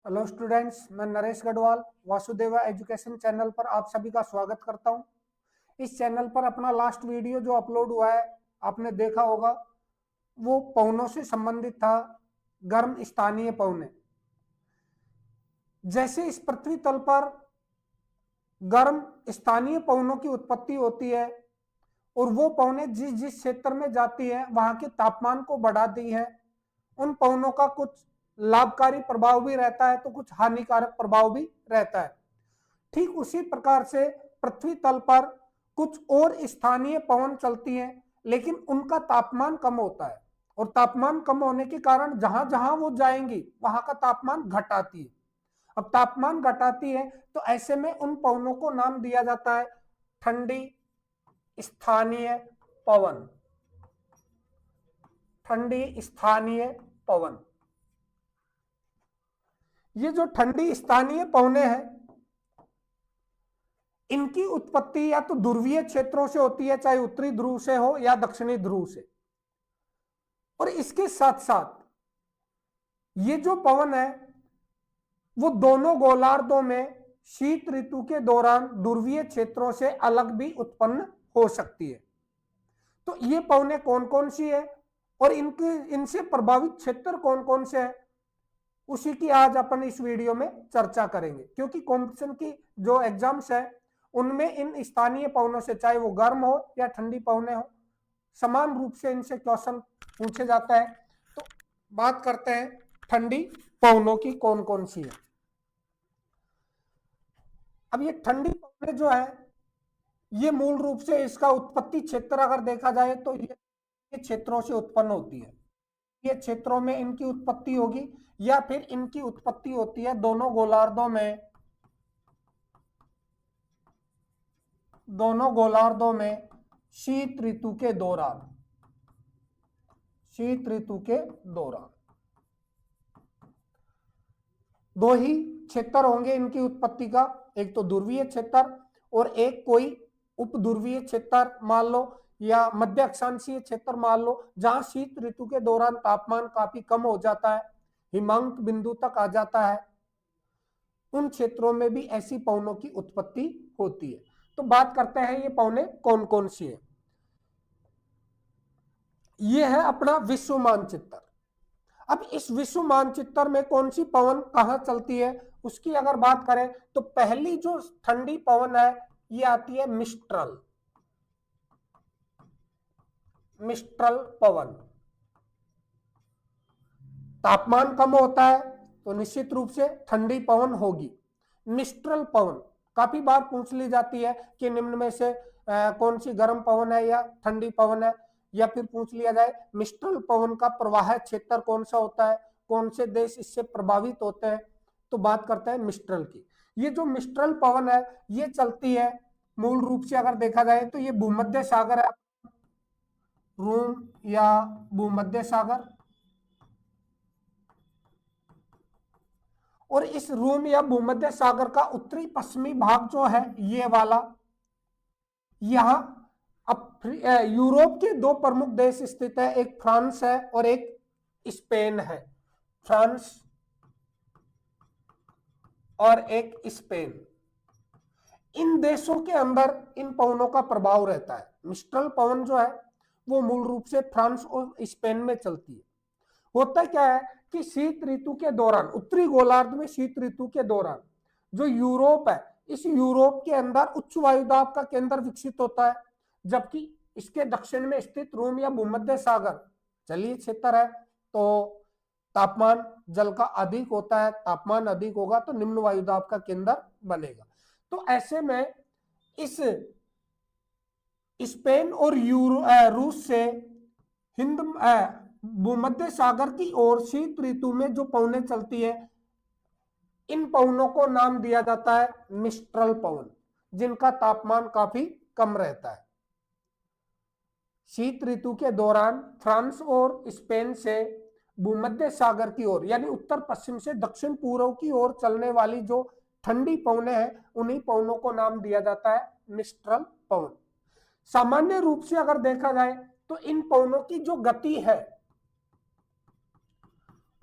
Hello students, मैं Naresh Garhwal Vasudeva education channel पर आप सभी का स्वागत करता हूं। इस चैनल पर अपना लास्ट वीडियो जो अपलोड हुआ है आपने देखा होगा, वो पवनों से संबंधित था। गर्म स्थानीय पवने, जैसे इस पृथ्वी तल पर गर्म स्थानीय पवनों की उत्पत्ति होती है और वो पवने जिस जिस क्षेत्र में जाती है वहां के तापमान को बढ़ाती है। उन पवनों का कुछ लाभकारी प्रभाव भी रहता है तो कुछ हानिकारक प्रभाव भी रहता है। ठीक उसी प्रकार से पृथ्वी तल पर कुछ और स्थानीय पवन चलती हैं, लेकिन उनका तापमान कम होता है और तापमान कम होने के कारण जहां जहां वो जाएंगी वहां का तापमान घटाती है। अब तापमान घटाती है तो ऐसे में उन पवनों को नाम दिया जाता है ठंडी स्थानीय पवन। ठंडी स्थानीय पवन, ये जो ठंडी स्थानीय पवने हैं इनकी उत्पत्ति या तो ध्रुवीय क्षेत्रों से होती है, चाहे उत्तरी ध्रुव से हो या दक्षिणी ध्रुव से। और इसके साथ साथ ये जो पवन है वो दोनों गोलार्धों में शीत ऋतु के दौरान ध्रुवीय क्षेत्रों से अलग भी उत्पन्न हो सकती है। तो ये पवने कौन कौन सी है और इनसे प्रभावित क्षेत्र कौन कौन से है, उसी की आज अपन इस वीडियो में चर्चा करेंगे। क्योंकि कॉम्पिटिशन की जो एग्जाम्स है उनमें इन स्थानीय पवनों से, चाहे वो गर्म हो या ठंडी पवने हो, समान रूप से इनसे क्वेश्चन पूछे जाता है। तो बात करते हैं ठंडी पवनों की कौन कौन सी है। अब ये ठंडी पवने जो है ये मूल रूप से इसका उत्पत्ति क्षेत्र अगर देखा जाए तो ये क्षेत्रों से उत्पन्न होती है। ये क्षेत्रों में इनकी उत्पत्ति होगी या फिर इनकी उत्पत्ति होती है दोनों गोलार्धों में, दोनों गोलार्धों में शीत ऋतु के दौरान। शीत ऋतु के दौरान दो ही क्षेत्र होंगे इनकी उत्पत्ति का, एक तो ध्रुवीय क्षेत्र और एक कोई उप ध्रुवीय क्षेत्र मान लो या मध्य अक्षांशीय क्षेत्र मान लो, जहां शीत ऋतु के दौरान तापमान काफी कम हो जाता है, हिमांक बिंदु तक आ जाता है। उन क्षेत्रों में भी ऐसी पवनों की उत्पत्ति होती है। तो बात करते हैं ये पवने कौन कौन सी है। ये है अपना विश्व मानचित्र। अब इस विश्व मानचित्र में कौन सी पवन कहां चलती है उसकी अगर बात करें तो पहली जो ठंडी पवन है ये आती है मिस्ट्रल। मिस्ट्रल पवन, तापमान कम होता है तो निश्चित रूप से ठंडी पवन होगी। मिस्ट्रल पवन काफी बार पूछ ली जाती है कि निम्न में से कौन सी गर्म पवन है या ठंडी पवन है, या फिर पूछ लिया जाए मिस्ट्रल पवन का प्रवाह क्षेत्र कौन सा होता है, कौन से देश इससे प्रभावित होते हैं। तो बात करते हैं मिस्ट्रल की। ये जो मिस्ट्रल पवन है ये चलती है मूल रूप से अगर देखा जाए तो ये भूमध्य सागर है, रोम या भूमध्य सागर। और इस रोम या भूमध्य सागर का उत्तरी पश्चिमी भाग जो है ये वाला, यहां अब यूरोप के दो प्रमुख देश स्थित है, एक फ्रांस है और एक स्पेन है। फ्रांस और एक स्पेन, इन देशों के अंदर इन पवनों का प्रभाव रहता है। मिस्ट्रल पवन जो है वो मूल रूप से फ्रांस और स्पेन में चलती है। होता क्या है कि शीत ऋतु के दौरान, उत्तरी गोलार्ध में शीत ऋतु के दौरान जो यूरोप है, इस यूरोप के अंदर उच्च वायुदाब का केंद्र विकसित होता है, जबकि इसके दक्षिण में स्थित रोम या भूमध्य सागर जलीय क्षेत्र है। तो तापमान जल का अधिक होता है, तापमान अधिक होगा तो निम्न वायुदाब का केंद्र बनेगा। तो ऐसे में इस स्पेन और रूस से हिंद भूमध्य सागर की ओर शीत ऋतु में जो पवनें चलती है इन पवनों को नाम दिया जाता है मिस्ट्रल पवन, जिनका तापमान काफी कम रहता है। शीत ऋतु के दौरान फ्रांस और स्पेन से भूमध्य सागर की ओर यानी उत्तर पश्चिम से दक्षिण पूर्व की ओर चलने वाली जो ठंडी पवनें हैं उन्हीं पवनों को नाम दिया जाता है मिस्ट्रल पवन। सामान्य रूप से अगर देखा जाए तो इन पवनों की जो गति है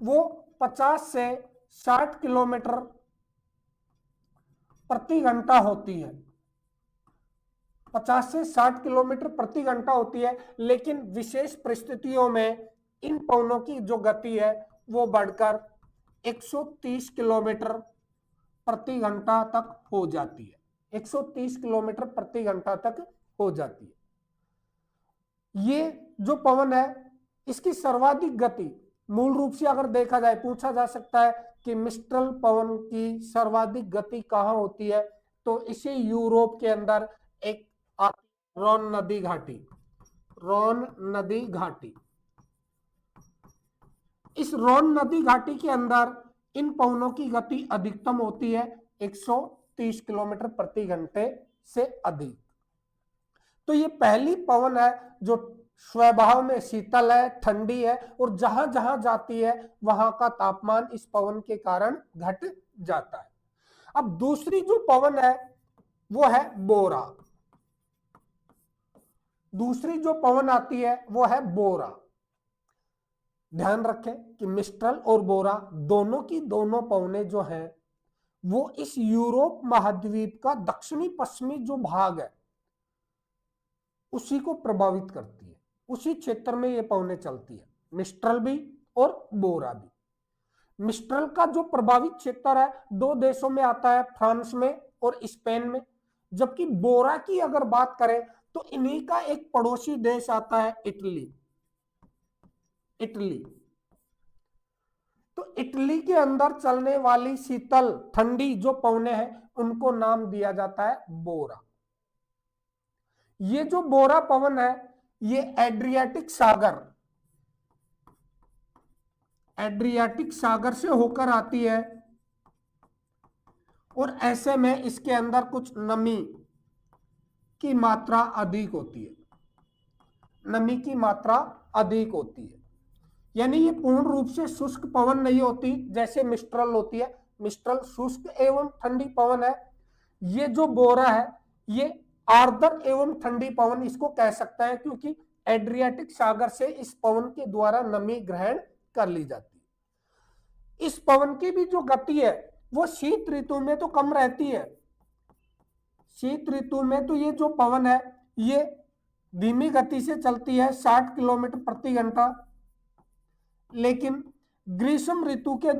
वो 50 से 60 किलोमीटर प्रति घंटा होती है, 50 से 60 किलोमीटर प्रति घंटा होती है, लेकिन विशेष परिस्थितियों में इन पवनों की जो गति है वो बढ़कर 130 किलोमीटर प्रति घंटा तक हो जाती है, 130 किलोमीटर प्रति घंटा तक हो जाती है। ये जो पवन है इसकी सर्वाधिक गति मूल रूप से अगर देखा जाए, पूछा जा सकता है कि मिस्ट्रल पवन की सर्वाधिक गति कहां होती है, तो इसे यूरोप के अंदर एक रोन नदी घाटी, रोन नदी घाटी, इस रोन नदी घाटी के अंदर इन पवनों की गति अधिकतम होती है 130 किलोमीटर प्रति घंटे से अधिक। तो ये पहली पवन है जो स्वभाव में शीतल है, ठंडी है, और जहां जहां जाती है वहां का तापमान इस पवन के कारण घट जाता है। अब दूसरी जो पवन है वो है बोरा। दूसरी जो पवन आती है वो है बोरा। ध्यान रखें कि मिस्ट्रल और बोरा दोनों की दोनों पवनें जो हैं वो इस यूरोप महाद्वीप का दक्षिणी पश्चिमी जो भाग है उसी को प्रभावित करती है, उसी क्षेत्र में ये पवनें चलती है, मिस्ट्रल भी और बोरा भी। मिस्ट्रल का जो प्रभावित क्षेत्र है दो देशों में आता है, फ्रांस में और स्पेन में, जबकि बोरा की अगर बात करें तो इन्हीं का एक पड़ोसी देश आता है इटली। इटली, तो इटली के अंदर चलने वाली शीतल ठंडी जो पवनें हैं उनको नाम दिया जाता है बोरा। ये जो बोरा पवन है ये एड्रियाटिक सागर से होकर आती है, और ऐसे में इसके अंदर कुछ नमी की मात्रा अधिक होती है, नमी की मात्रा अधिक होती है। यानी ये पूर्ण रूप से शुष्क पवन नहीं होती जैसे मिस्ट्रल होती है। मिस्ट्रल शुष्क एवं ठंडी पवन है। ये जो बोरा है ये आर्द्र एवं ठंडी पवन इसको कह सकता है, क्योंकि एड्रियाटिक सागर से इस पवन के द्वारा नमी ग्रहण कर ली जाती है। इस पवन की भी जो गति है वो शीत ऋतु में तो कम रहती है। शीत ऋतु में तो ये जो पवन है ये धीमी गति से चलती है 60 किलोमीटर प्रति घंटा, लेकिन ग्रीष्म ऋतु के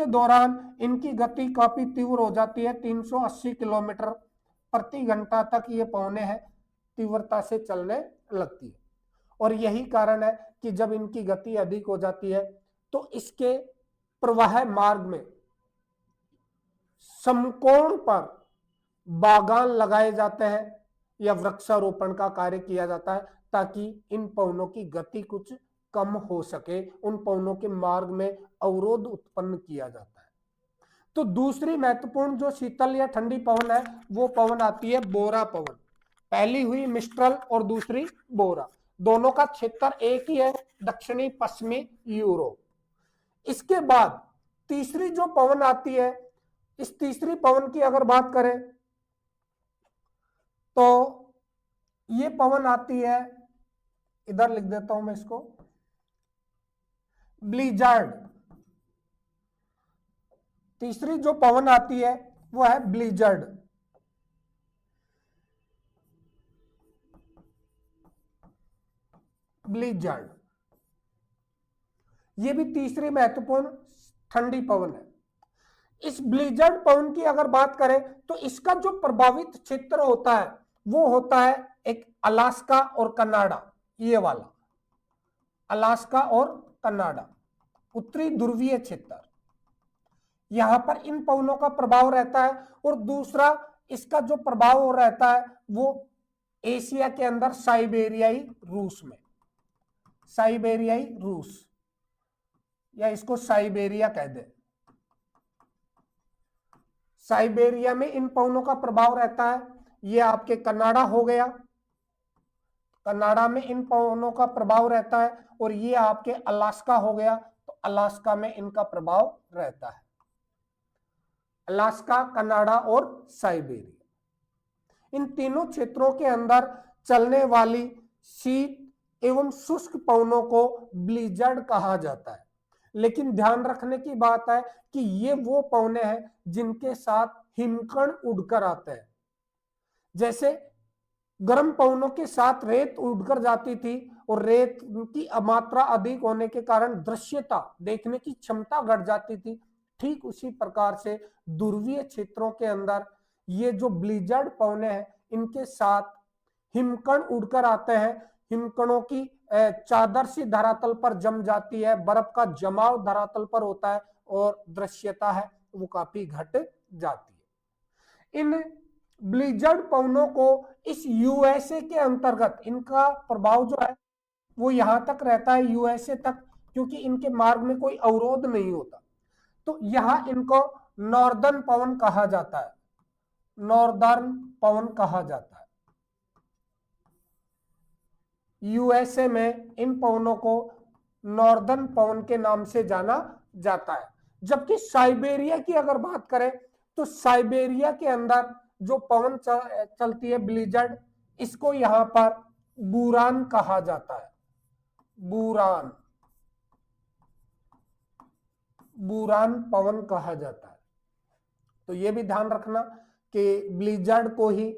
दौरान इनकी गति काफी तीव्र हो जाती है, 380 किलोमीटर प्रति घंटा तक ये पवनें हैं तीव्रता से चलने लगती है। और यही कारण है कि जब इनकी गति अधिक हो जाती है तो इसके प्रवाह मार्ग में समकोण पर बागान लगाए जाते हैं या वृक्षारोपण का कार्य किया जाता है, ताकि इन पवनों की गति कुछ कम हो सके, उन पवनों के मार्ग में अवरोध उत्पन्न किया जाता है। तो दूसरी महत्वपूर्ण जो शीतल या ठंडी पवन है वो पवन आती है बोरा पवन। पहली हुई मिस्ट्रल और दूसरी बोरा, दोनों का क्षेत्र एक ही है, दक्षिणी पश्चिमी यूरोप। इसके बाद तीसरी जो पवन आती है, इस तीसरी पवन की अगर बात करें तो ये पवन आती है, इधर लिख देता हूं मैं इसको, ब्लिजर्ड। तीसरी जो पवन आती है वो है ब्लिजर्ड। ब्लिजर्ड ये भी तीसरी महत्वपूर्ण ठंडी पवन है। इस ब्लिजर्ड पवन की अगर बात करें तो इसका जो प्रभावित क्षेत्र होता है वो होता है एक अलास्का और कनाडा, ये वाला अलास्का और कनाडा, उत्तरी ध्रुवीय क्षेत्र, यहां पर इन पवनों का प्रभाव रहता है। और दूसरा इसका जो प्रभाव रहता है वो एशिया के अंदर साइबेरियाई रूस में, साइबेरियाई रूस या इसको साइबेरिया कह दे, साइबेरिया में इन पवनों का प्रभाव रहता है। ये आपके कनाडा हो गया, कनाडा में इन पवनों का प्रभाव रहता है, और ये आपके अलास्का हो गया, तो अलास्का में इनका प्रभाव रहता है। अलास्का, कनाडा और साइबेरिया, इन तीनों क्षेत्रों के अंदर चलने वाली शीत एवं शुष्क पवनों को ब्लिजर्ड कहा जाता है। लेकिन ध्यान रखने की बात है कि ये वो पवने हैं जिनके साथ हिमकण उड़कर आते हैं। जैसे गर्म पवनों के साथ रेत उड़कर जाती थी और रेत की मात्रा अधिक होने के कारण दृश्यता, देखने की क्षमता घट जाती थी। ठीक उसी प्रकार से ध्रुवीय क्षेत्रों के अंदर ये जो ब्लिजर्ड पवने हैं, इनके साथ हिमकण उड़कर आते हैं। हिमकणों की चादर सी धरातल पर जम जाती है, बर्फ का जमाव धरातल पर होता है और दृश्यता है वो काफी घट जाती है। इन ब्लिजर्ड पवनों को इस यूएसए के अंतर्गत इनका प्रभाव जो है वो यहां तक रहता है, यूएसए तक, क्योंकि इनके मार्ग में कोई अवरोध नहीं होता। तो यहां इनको नॉर्दर्न पवन कहा जाता है, नॉर्दर्न पवन कहा जाता है। यूएसए में इन पवनों को नॉर्दर्न पवन के नाम से जाना जाता है। जबकि साइबेरिया की अगर बात करें तो साइबेरिया के अंदर जो पवन चलती है ब्लिजर्ड, इसको यहां पर बुरान कहा जाता है, बुरान, बुरान पवन कहा जाता है। तो यह भी ध्यान रखना कि ब्लिजर्ड को ही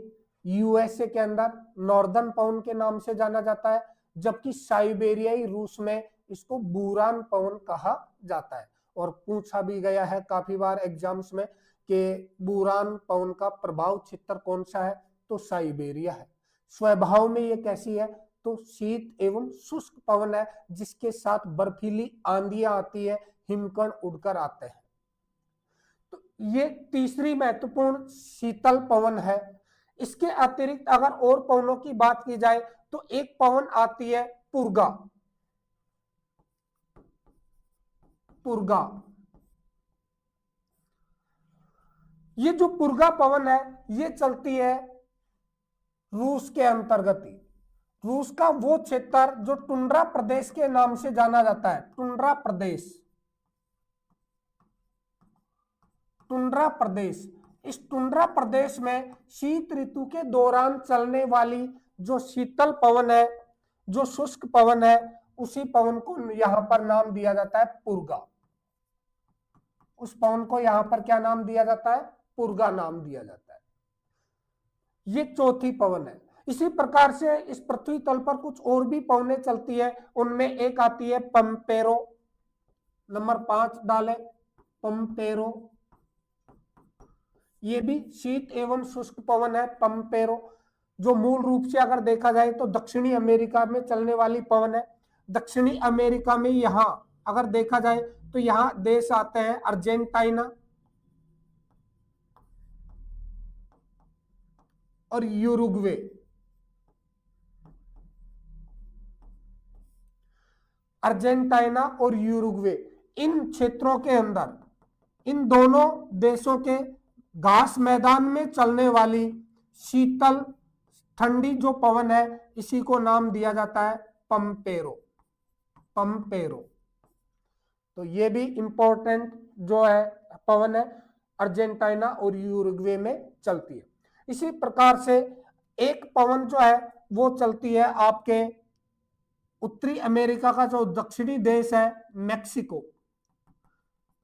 यूएसए के अंदर नॉर्दर्न पवन के नाम से जाना जाता है, जबकि साइबेरियाई रूस में इसको बुरान पवन कहा जाता है। और पूछा भी गया है काफी बार एग्जाम्स में कि बुरान पवन का प्रभाव क्षेत्र कौन सा है, तो साइबेरिया है। स्वभाव में ये कैसी है, तो शीत एवं शुष्क पवन है जिसके साथ बर्फीली आंधियां आती है, हिमकण उड़कर आते हैं। तो ये तीसरी महत्वपूर्ण शीतल पवन है। इसके अतिरिक्त अगर और पवनों की बात की जाए तो एक पवन आती है पुर्गा, पुर्गा। ये जो पुर्गा पवन है ये चलती है रूस के अंतर्गत ही। रूस का वो क्षेत्र जो टुंड्रा प्रदेश के नाम से जाना जाता है, टुंड्रा प्रदेश, टुंड्रा प्रदेश। इस टुंड्रा प्रदेश में शीत ऋतु के दौरान चलने वाली जो शीतल पवन है, जो शुष्क पवन है, उसी पवन को यहां पर नाम दिया जाता है पुर्गा। उस पवन को यहां पर क्या नाम दिया जाता है, पुर्गा नाम दिया जाता है। ये चौथी पवन है। इसी प्रकार से इस पृथ्वी तल पर कुछ और भी पवनें चलती है, उनमें एक आती है पंपेरो, नंबर 5 डाले, पंपेरो। ये भी शीत एवं शुष्क पवन है पंपेरो, जो मूल रूप से अगर देखा जाए तो दक्षिणी अमेरिका में चलने वाली पवन है। दक्षिणी अमेरिका में यहां अगर देखा जाए तो यहां देश आते हैं अर्जेंटीना और यूरुग्वे। अर्जेंटीना और यूरुग्वे, इन क्षेत्रों के अंदर इन दोनों देशों के घास मैदान में चलने वाली शीतल ठंडी जो पवन है, इसी को नाम दिया जाता है पंपेरो, पंपेरो। तो ये भी इंपॉर्टेंट जो है पवन है, अर्जेंटीना और यूरुग्वे में चलती है। इसी प्रकार से एक पवन जो है वो चलती है आपके उत्तरी अमेरिका का जो दक्षिणी देश है मैक्सिको।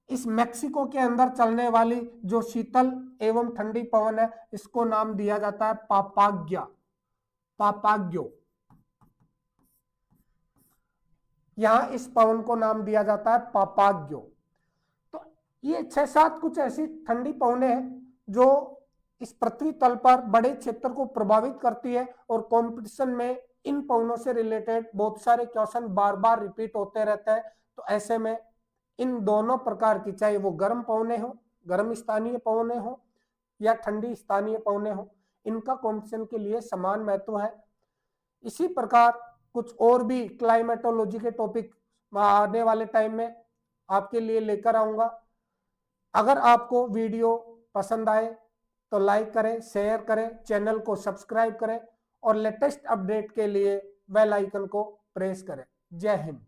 इस मैक्सिको के अंदर चलने वाली जो शीतल एवं ठंडी पवन है, इसको नाम दिया जाता है पापाग्या, पापाग्यो। यहां इस पवन को नाम दिया जाता है पापाग्यो। तो ये 6-7 कुछ ऐसी ठंडी पवनें हैं जो इस पृथ्वी तल पर बड़े क्षेत्र को प्रभावित करती है, और कंपटीशन में इन पवनों से रिलेटेड बहुत सारे क्वेश्चन बार बार रिपीट होते रहते हैं। तो ऐसे में इन दोनों प्रकार की, चाहे वो गर्म पवनें हो, गर्म स्थानीय पवनें हो या ठंडी स्थानीय पवनें हो, इनका कंपटीशन के लिए समान महत्व है। इसी प्रकार कुछ और भी क्लाइमेटोलॉजी के टॉपिक आने वाले टाइम में आपके लिए लेकर आऊंगा। अगर आपको वीडियो पसंद आए तो लाइक करें, शेयर करें, चैनल को सब्सक्राइब करें और लेटेस्ट अपडेट के लिए बेल आइकन को प्रेस करें। जय हिंद।